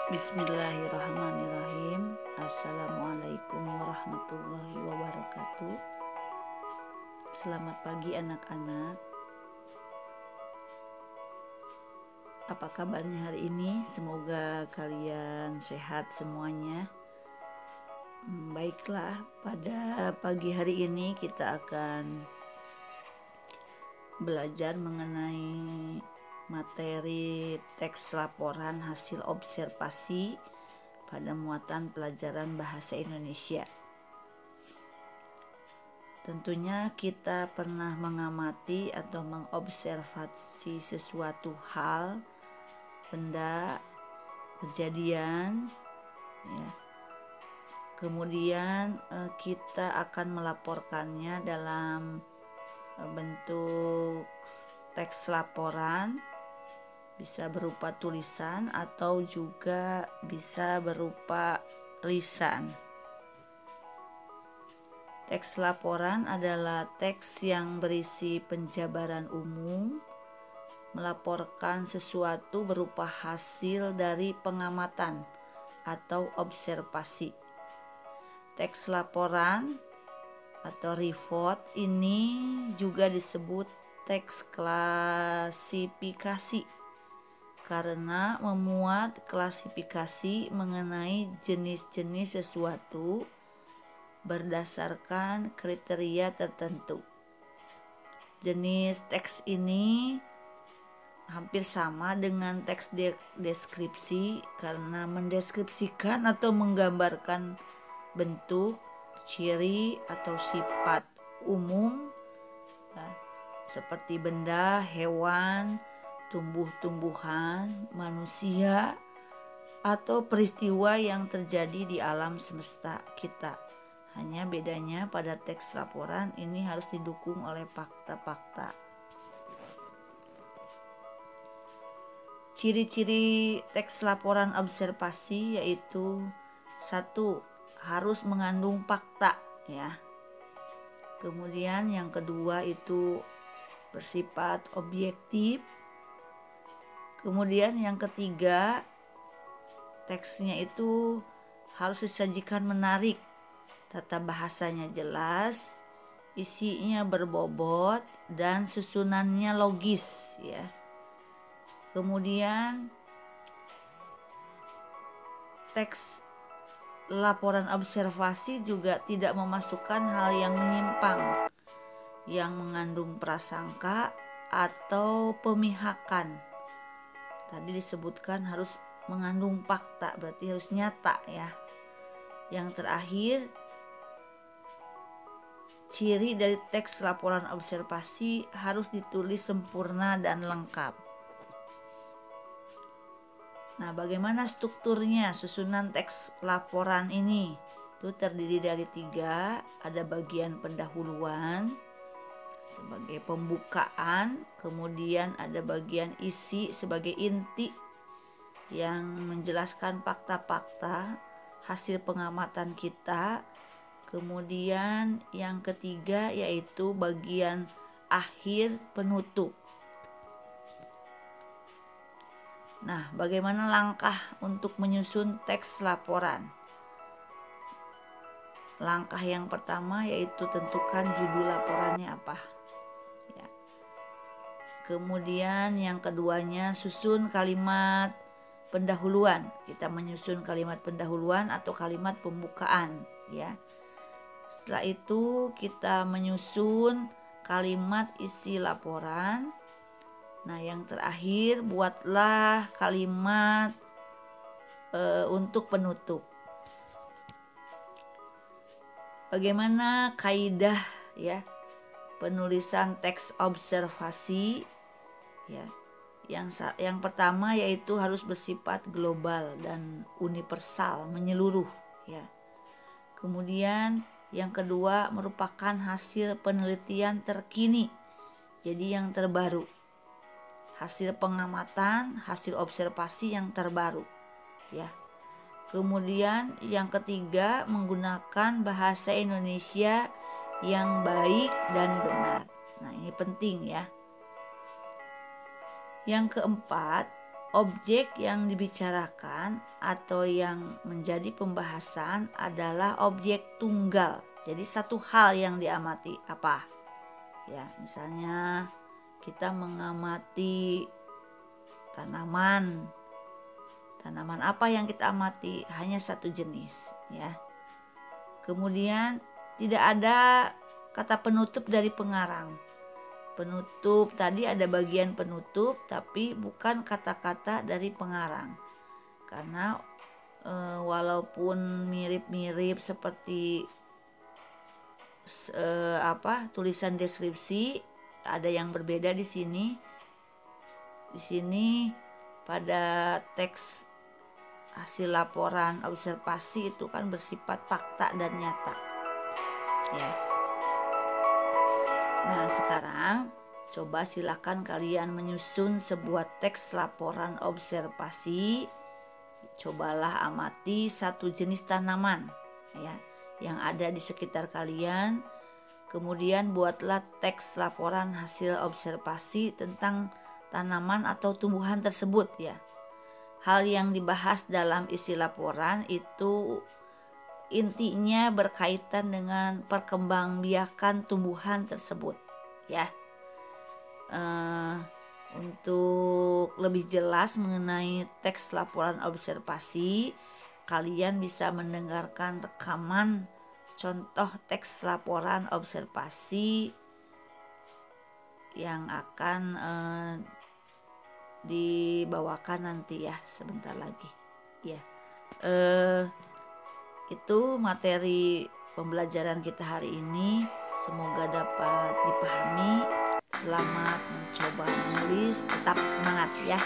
Bismillahirrahmanirrahim. Assalamualaikum warahmatullahi wabarakatuh. Selamat pagi anak-anak. Apa kabarnya hari ini? Semoga kalian sehat semuanya. Baiklah, pada pagi hari ini kita akan belajar mengenai materi teks laporan hasil observasi pada muatan pelajaran bahasa Indonesia. Tentunya kita pernah mengamati atau mengobservasi sesuatu hal, benda, kejadian, ya. Kemudian kita akan melaporkannya dalam bentuk teks laporan, bisa berupa tulisan atau juga bisa berupa lisan. Teks laporan adalah teks yang berisi penjabaran umum, melaporkan sesuatu berupa hasil dari pengamatan atau observasi. Teks laporan atau report ini juga disebut teks klasifikasi karena memuat klasifikasi mengenai jenis-jenis sesuatu berdasarkan kriteria tertentu. Jenis teks ini hampir sama dengan teks deskripsi karena mendeskripsikan atau menggambarkan bentuk, ciri atau sifat umum ya, seperti benda, hewan, tumbuh-tumbuhan, manusia, atau peristiwa yang terjadi di alam semesta kita. Hanya bedanya pada teks laporan ini harus didukung oleh fakta-fakta. Ciri-ciri teks laporan observasi yaitu 1. Harus mengandung fakta ya. Kemudian yang kedua itu bersifat objektif. Kemudian yang ketiga, teksnya itu harus disajikan menarik, tata bahasanya jelas, isinya berbobot dan susunannya logis ya. Kemudian teks laporan observasi juga tidak memasukkan hal yang menyimpang, yang mengandung prasangka atau pemihakan. Tadi disebutkan harus mengandung fakta, berarti harus nyata ya. Yang terakhir, ciri dari teks laporan observasi harus ditulis sempurna dan lengkap. Nah, bagaimana strukturnya susunan teks laporan ini? Itu terdiri dari 3, ada bagian pendahuluan sebagai pembukaan, kemudian ada bagian isi sebagai inti yang menjelaskan fakta-fakta hasil pengamatan kita. Kemudian yang ketiga yaitu bagian akhir penutup. Nah, bagaimana langkah untuk menyusun teks laporan? Langkah yang pertama yaitu tentukan judul laporannya apa. Ya. Kemudian yang keduanya susun kalimat pendahuluan. Kita menyusun kalimat pendahuluan atau kalimat pembukaan ya. Setelah itu kita menyusun kalimat isi laporan. Nah, yang terakhir buatlah kalimat untuk penutup. Bagaimana kaidah ya penulisan teks observasi ya. Yang pertama yaitu harus bersifat global dan universal, menyeluruh ya. Kemudian yang kedua merupakan hasil penelitian terkini, jadi yang terbaru, hasil pengamatan, hasil observasi yang terbaru ya. Kemudian yang ketiga menggunakan bahasa Indonesia yang baik dan benar. Nah, ini penting ya. Yang keempat, objek yang dibicarakan atau yang menjadi pembahasan adalah objek tunggal. Jadi satu hal yang diamati apa? Ya, misalnya kita mengamati tanaman. Tanaman apa yang kita amati? Hanya satu jenis, ya. Kemudian tidak ada kata penutup dari pengarang. Penutup tadi ada bagian penutup tapi bukan kata-kata dari pengarang. Karena walaupun mirip-mirip seperti tulisan deskripsi, ada yang berbeda di sini. Di sini pada teks hasil laporan observasi itu kan bersifat fakta dan nyata, ya. Nah, sekarang coba silakan kalian menyusun sebuah teks laporan observasi. Cobalah amati satu jenis tanaman, ya, yang ada di sekitar kalian. Kemudian buatlah teks laporan hasil observasi tentang tanaman atau tumbuhan tersebut, ya. Hal yang dibahas dalam isi laporan itu intinya berkaitan dengan perkembangbiakan tumbuhan tersebut, ya. Untuk lebih jelas mengenai teks laporan observasi, kalian bisa mendengarkan rekaman contoh teks laporan observasi yang akan dibawakan nanti, ya, sebentar lagi, ya. Itu materi pembelajaran kita hari ini. Semoga dapat dipahami. Selamat mencoba menulis, tetap semangat, ya.